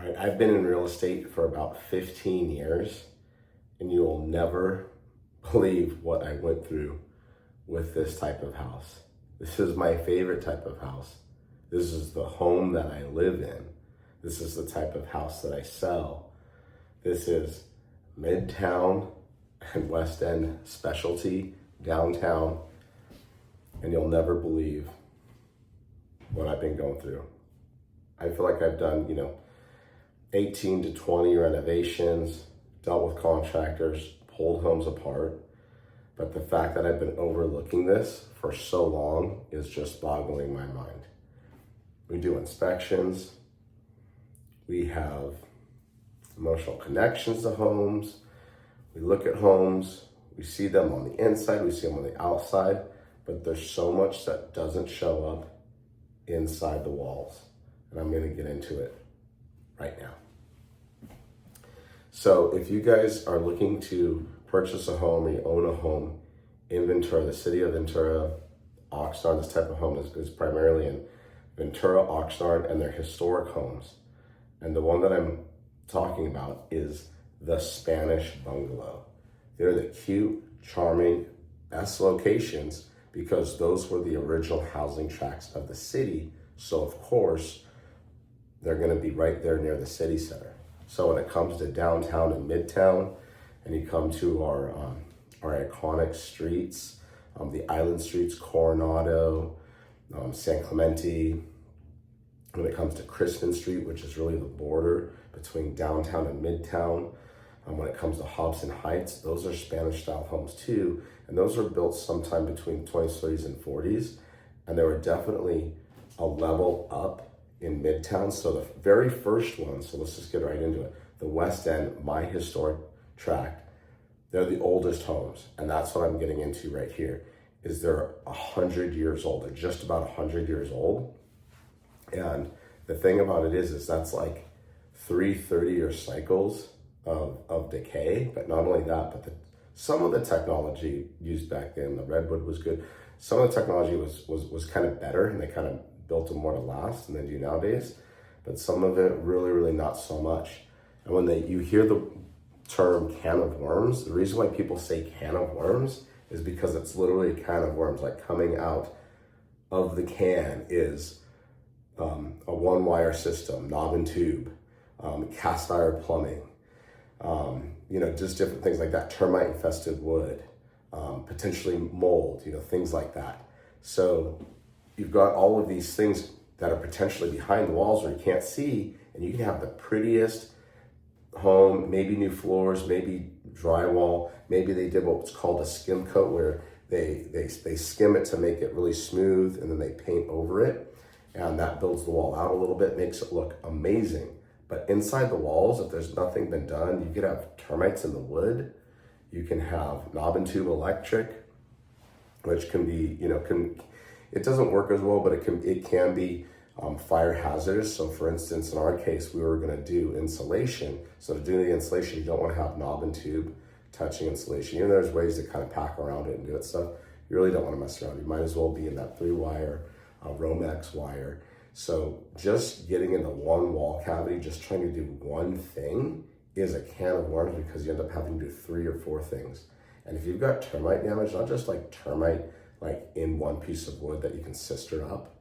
All right, I've been in real estate for about 15 years, and you will never believe what I went through with this type of house. This is my favorite type of house. This is the home that I live in. This is the type of house that I sell. This is Midtown and West End specialty, downtown, and you'll never believe what I've been going through. I feel like I've done, 18 to 20 renovations, dealt with contractors, pulled homes apart. But the fact that I've been overlooking this for so long is just boggling my mind. We do inspections. We have emotional connections to homes. We look at homes. We see them on the inside. We see them on the outside. But there's so much that doesn't show up inside the walls. And I'm going to get into it right now. So if you guys are looking to purchase a home or you own a home in Ventura, the city of Ventura, Oxnard, this type of home is primarily in Ventura, Oxnard, and they're historic homes. And the one that I'm talking about is the Spanish bungalow. They're the cute, charming, best locations because those were the original housing tracts of the city. So of course, they're gonna be right there near the city center. So when it comes to downtown and midtown, and you come to our iconic streets, the island streets, Coronado, San Clemente, when it comes to Crispin Street, which is really the border between downtown and midtown, when it comes to Hobson Heights, those are Spanish style homes too. And those were built sometime between 20s, 30s, and 40s. And they were definitely a level up in Midtown. So the very first one, so let's just get right into it. The West End, my historic tract, they're the oldest homes. And that's what I'm getting into right here, is they're 100 years old. They're just about 100 years old. And the thing about it is that's like 3 30-year cycles of decay. But not only that, but some of the technology used back then, the redwood was good. Some of the technology was kind of better, and they kind of built them more to last than they do nowadays. But some of it really not so much. And when you hear the term can of worms, the reason why people say can of worms is because it's literally a can of worms. Like coming out of the can is a one-wire system, knob and tube, cast iron plumbing, just different things like that, termite infested wood, potentially mold, things like that. So you've got all of these things that are potentially behind the walls where you can't see, and you can have the prettiest home, maybe new floors, maybe drywall, maybe they did what's called a skim coat, where they skim it to make it really smooth, and then they paint over it, and that builds the wall out a little bit, makes it look amazing. But inside the walls, if there's nothing been done, you could have termites in the wood. You can have knob and tube electric, which can be, it doesn't work as well, but it can be fire hazardous. So for instance, in our case, we were gonna do insulation. So to do the insulation, you don't wanna have knob and tube touching insulation. There's ways to kind of pack around it and do it stuff. You really don't wanna mess around. You might as well be in that 3-wire Romex wire. So just getting into one wall cavity, just trying to do one thing is a can of worms, because you end up having to do 3 or 4 things. And if you've got termite damage, not just like termite, like in one piece of wood that you can sister up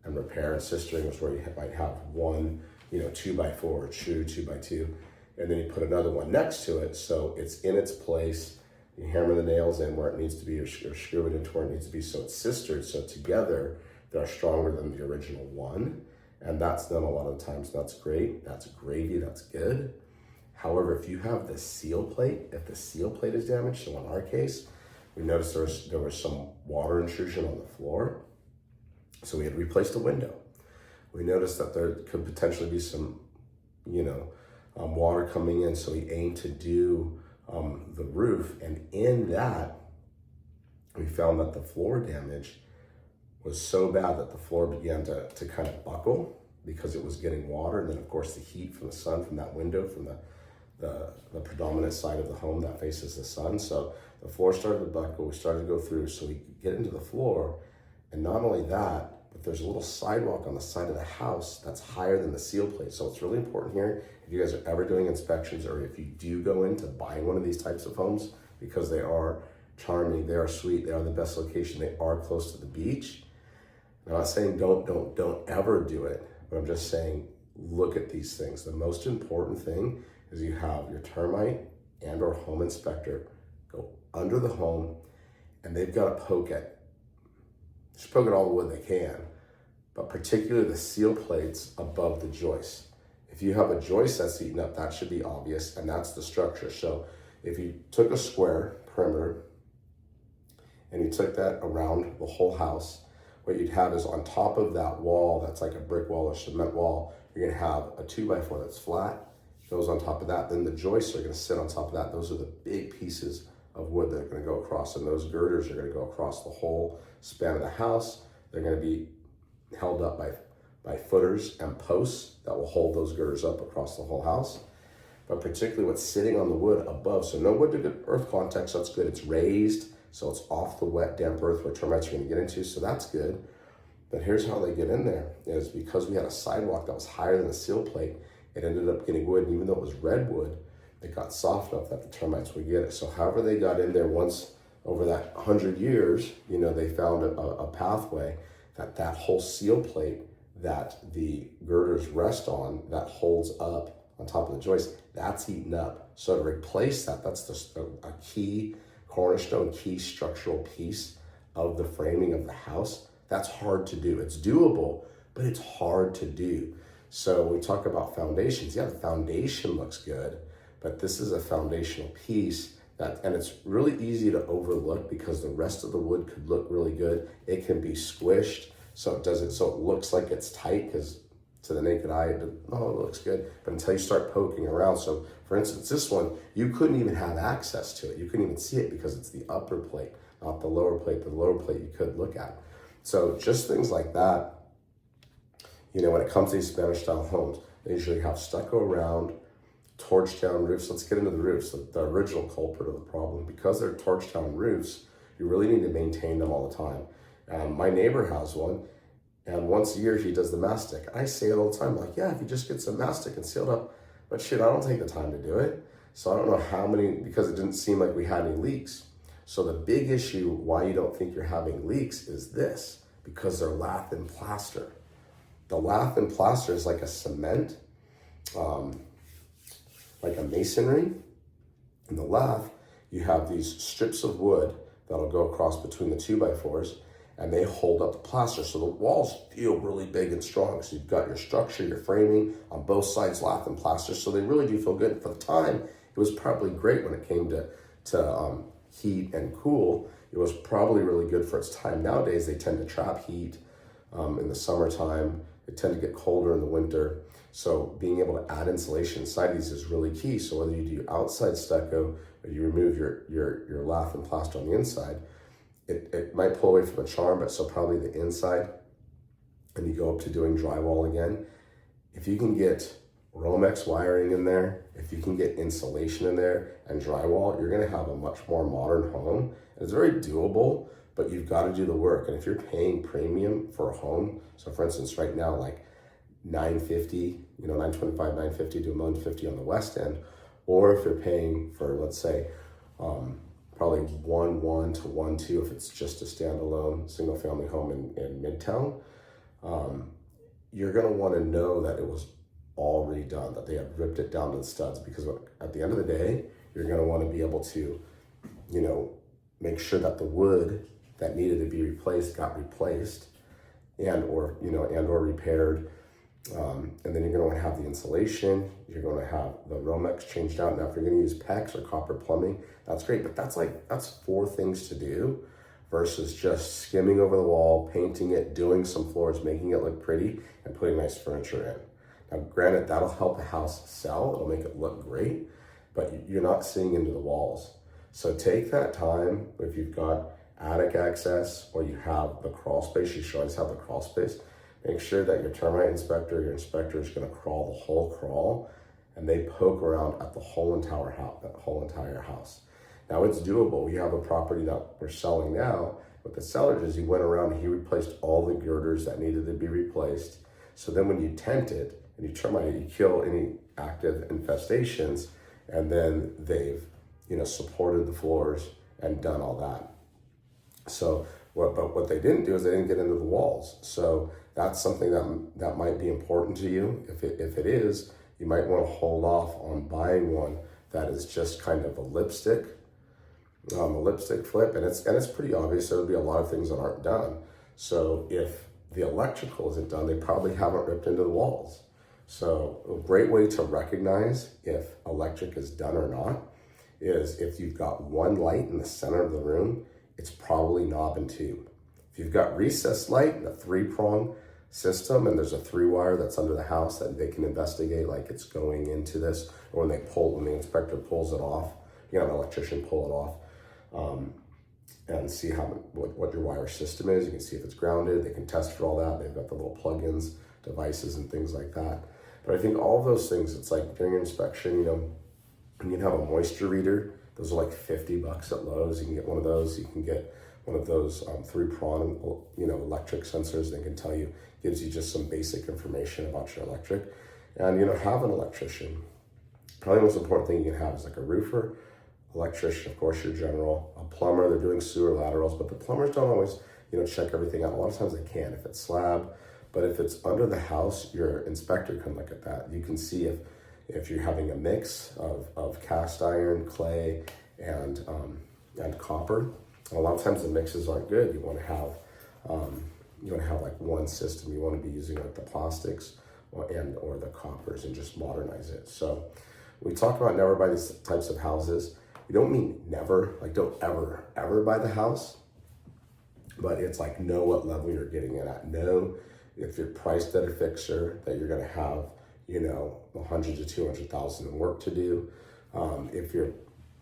and repair. And sistering is where you might have one, 2x4 or true 2x2, and then you put another one next to it so it's in its place. You hammer the nails in where it needs to be, or screw it into where it needs to be, so it's sistered. So together they're stronger than the original one, and that's done a lot of the times. That's great. That's gravy. That's good. However, if you have the seal plate, if the seal plate is damaged, so in our case, we noticed there was some water intrusion on the floor. So we had replaced a window. We noticed that there could potentially be some, water coming in. So we aimed to do the roof. And in that, we found that the floor damage was so bad that the floor began to kind of buckle because it was getting water. And then of course the heat from the sun, from that window, from the predominant side of the home that faces the sun. So the floor started to buckle, we started to go through, so we could get into the floor. And not only that, but there's a little sidewalk on the side of the house that's higher than the seal plate. So it's really important here, if you guys are ever doing inspections, or if you do go into buying one of these types of homes, because they are charming, they are sweet, they are the best location, they are close to the beach. I'm not saying don't ever do it, but I'm just saying, look at these things. The most important thing is you have your termite and or home inspector go under the home, and they've got to poke at all the wood they can, but particularly the seal plates above the joist. If you have a joist that's eaten up, that should be obvious, and that's the structure. So if you took a square perimeter and you took that around the whole house, what you'd have is on top of that wall, that's like a brick wall or cement wall, you're gonna have a 2x4 that's flat, goes on top of that. Then the joists are gonna sit on top of that. Those are the big pieces of wood that are gonna go across, and those girders are gonna go across the whole span of the house. They're gonna be held up by footers and posts that will hold those girders up across the whole house. But particularly what's sitting on the wood above, so no wood to good earth contact, so that's good. It's raised, so it's off the wet, damp earth where termites are gonna get into, so that's good. But here's how they get in there, is because we had a sidewalk that was higher than the seal plate, it ended up getting wood, and even though it was redwood, it got soft enough that the termites would get it. So however they got in there, once over that 100 years, they found a pathway that whole seal plate that the girders rest on, that holds up on top of the joist, that's eaten up. So to replace that, that's a key cornerstone, key structural piece of the framing of the house. That's hard to do. It's doable, but it's hard to do. So we talk about foundations. Yeah, the foundation looks good, but this is a foundational piece and it's really easy to overlook because the rest of the wood could look really good. It can be squished so it looks like it's tight, because to the naked eye, it looks good. But until you start poking around, so for instance, this one, you couldn't even have access to it. You couldn't even see it because it's the upper plate, not the lower plate. The lower plate you could look at. So just things like that, when it comes to these Spanish style homes, they usually have stucco around, torch down roofs. Let's get into the roofs, the original culprit of the problem. Because they're torch down roofs, you really need to maintain them all the time. My neighbor has one, and once a year he does the mastic. I say it all the time, like, yeah, if you just get some mastic and seal it up, but shit, I don't take the time to do it. So I don't know how many, because it didn't seem like we had any leaks. So the big issue why you don't think you're having leaks is this, because they're lath and plaster. The lath and plaster is like a cement, like a masonry. In the lath, you have these strips of wood that'll go across between the 2x4s, and they hold up the plaster. So the walls feel really big and strong. So you've got your structure, your framing on both sides, lath and plaster. So they really do feel good. For the time, it was probably great when it came to heat and cool. It was probably really good for its time. Nowadays, they tend to trap heat in the summertime. They tend to get colder in the winter. So being able to add insulation inside these is really key. So whether you do outside stucco or you remove your lath and plaster on the inside, it might pull away from the charm, but so probably the inside, and you go up to doing drywall again. If you can get Romex wiring in there, if you can get insulation in there and drywall, you're gonna have a much more modern home. And it's very doable, but you've got to do the work. And if you're paying premium for a home, so for instance, right now, like $950, $925, $950 to $1,050,000 on the West End, or if you're paying for, let's say, probably 1.1 to 1.2 if it's just a standalone single family home in Midtown, you're gonna wanna know that it was all redone, that they have ripped it down to the studs, because at the end of the day, you're gonna wanna be able to, make sure that the wood that needed to be replaced got replaced and or repaired. And then you're going to have the insulation, you're going to have the Romex changed out. Now, if you're going to use PEX or copper plumbing, that's great, but that's 4 things to do versus just skimming over the wall, painting it, doing some floors, making it look pretty, and putting nice furniture in. Now, granted, that'll help the house sell, it'll make it look great, but you're not seeing into the walls. So take that time, if you've got attic access or you have the crawl space, you should always have the crawl space. Make sure that your termite inspector, your inspector is going to crawl the whole crawl, and they poke around at the whole entire house. Now it's doable. We have a property that we're selling now What the seller did is he went around and he replaced all the girders that needed to be replaced. So then when you tent it and you termite it, you kill any active infestations, and then they've, supported the floors and done all that. So but what they didn't do is they didn't get into the walls. So that's something that might be important to you. If it is, you might want to hold off on buying one that is just kind of a lipstick flip, and it's pretty obvious there'll be a lot of things that aren't done. So if the electrical isn't done, they probably haven't ripped into the walls. So a great way to recognize if electric is done or not is if you've got one light in the center of the room, it's probably knob and tube. If you've got recessed light and a 3-prong system, and there's a 3-wire that's under the house that they can investigate, like it's going into this, or when the inspector pulls it off, you have an electrician pull it off, and see what your wire system is. You can see if it's grounded. They can test for all that. They've got the little plugins, devices, and things like that. But I think all of those things, it's like during your inspection, you can have a moisture reader. Those are like $50 at Lowe's. You can get one of those. You can get one of those 3-prong, electric sensors. They can tell you, gives you just some basic information about your electric. And, have an electrician. Probably the most important thing you can have is like a roofer, electrician, of course, your general, a plumber. They're doing sewer laterals, but the plumbers don't always, check everything out. A lot of times they can if it's slab, but if it's under the house, your inspector can look at that. You can see if you're having a mix of cast iron, clay, and copper. A lot of times the mixes aren't good. You want to have like one system. You want to be using like the plastics or the coppers and just modernize it. So we talk about never buy these types of houses. We don't mean never, like don't ever buy the house, but it's like know what level you're getting it at. Know if you're priced at a fixer that you're going to have, 100 to 200,000 in work to do. If you're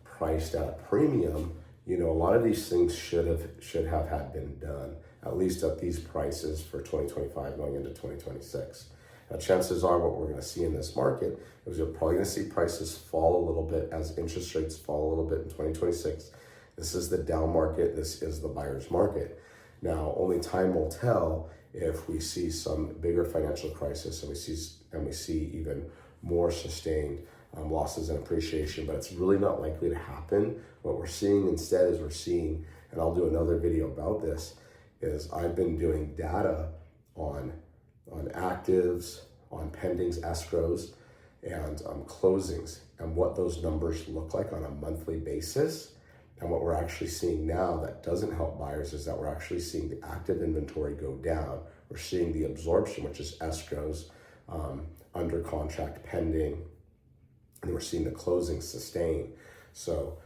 priced at a premium, a lot of these things should have had been done, at least at these prices for 2025 going into 2026. Now, chances are what we're going to see in this market is you're probably going to see prices fall a little bit as interest rates fall a little bit in 2026. This is the down market. This is the buyer's market. Now, only time will tell if we see some bigger financial crisis and we see even more sustained losses and appreciation, but it's really not likely to happen. What we're seeing instead is and I'll do another video about this, is I've been doing data on actives, on pendings, escrows, and closings, and what those numbers look like on a monthly basis. And what we're actually seeing now that doesn't help buyers is that we're actually seeing the active inventory go down. We're seeing the absorption, which is escrows, under contract, pending, and we're seeing the closings sustain. So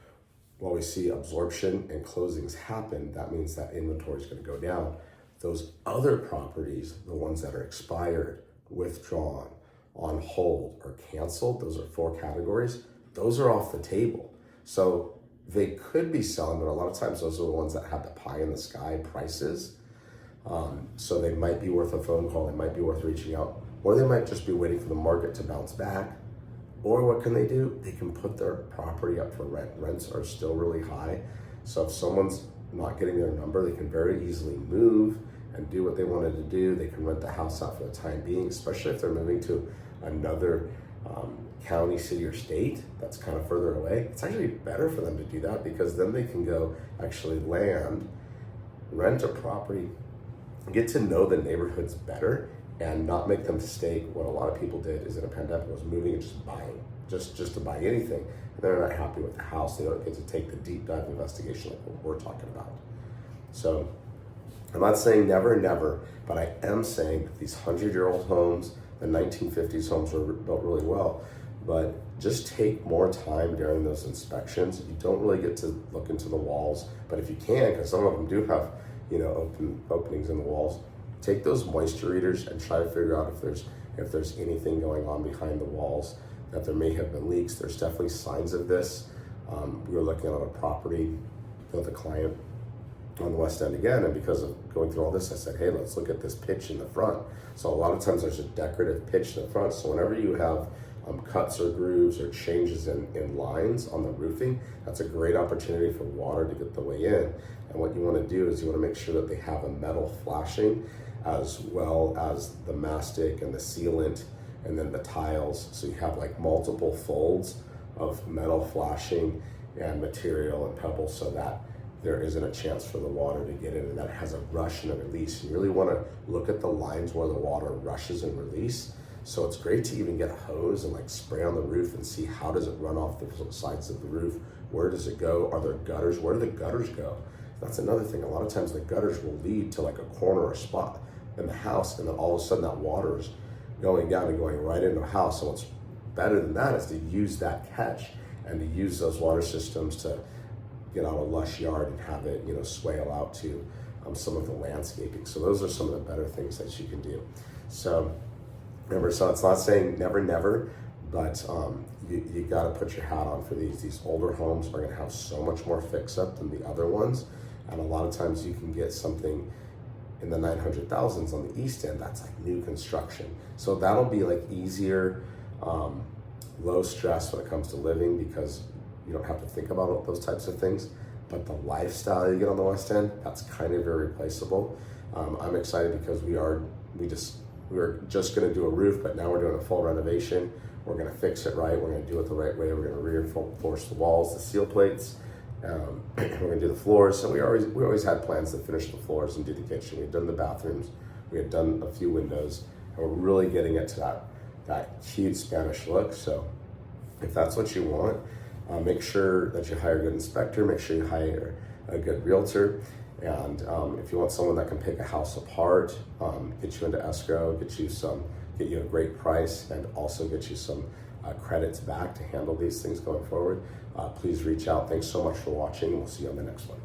while we see absorption and closings happen, that means that inventory is going to go down. Those other properties, the ones that are expired, withdrawn, on hold, or canceled, those are 4 categories, those are off the table. So they could be selling, but a lot of times those are the ones that have the pie in the sky prices. So they might be worth a phone call, they might be worth reaching out, or they might just be waiting for the market to bounce back. Or what can they do? They can put their property up for rent. Rents are still really high. So if someone's not getting their number, they can very easily move and do what they wanted to do. They can rent the house out for the time being, especially if they're moving to another county, city, or state that's kind of further away. It's actually better for them to do that, because then they can go actually land, rent a property, get to know the neighborhoods better, and not make the mistake what a lot of people did is in a pandemic was moving and just buying, just to buy anything. And they're not happy with the house. They don't get to take the deep dive investigation like what we're talking about. So I'm not saying never, but I am saying that these 100-year-old homes, the 1950s homes were built really well, but just take more time during those inspections. You don't really get to look into the walls, but if you can, because some of them do have, openings in the walls, take those moisture readers and try to figure out if there's anything going on behind the walls, that there may have been leaks. There's definitely signs of this. We were looking at a property with a client on the West End again, and because of going through all this, I said, hey, let's look at this pitch in the front. So a lot of times there's a decorative pitch in the front. So whenever you have cuts or grooves or changes in lines on the roofing, that's a great opportunity for water to get the way in. And what you want to do is you want to make sure that they have a metal flashing as well as the mastic and the sealant and then the tiles. So you have like multiple folds of metal flashing and material and pebbles so that there isn't a chance for the water to get in and that it has a rush and a release. You really want to look at the lines where the water rushes and release. So it's great to even get a hose and like spray on the roof and see how does it run off the sides of the roof? Where does it go? Are there gutters? Where do the gutters go? That's another thing. A lot of times the gutters will lead to like a corner or spot in the house, and then all of a sudden that water is going down and going right into a house. So what's better than that is to use that catch and to use those water systems to get out a lush yard and have it, you know, swale out to some of the landscaping. So those are some of the better things that you can do. So remember, so it's not saying never, never, but you got to put your hat on for these. These older homes are going to have so much more fix up than the other ones. And a lot of times you can get something in the 900,000s on the East End that's like new construction. So that'll be like easier, low stress when it comes to living because you don't have to think about all those types of things. But the lifestyle you get on the West End, that's kind of irreplaceable. I'm excited because we were just going to do a roof, but now we're doing a full renovation. We're going to fix it right. We're going to do it the right way. We're going to reinforce the walls, the seal plates. We're going to do the floors. So we always had plans to finish the floors and do the kitchen. We've done the bathrooms. We had done a few windows, and we're really getting it to that huge Spanish look. So if that's what you want, make sure that you hire a good inspector. Make sure you hire a good realtor. And if you want someone that can pick a house apart, get you into escrow, get you a great price, and also get you some credits back to handle these things going forward, please reach out. Thanks so much for watching. We'll see you on the next one.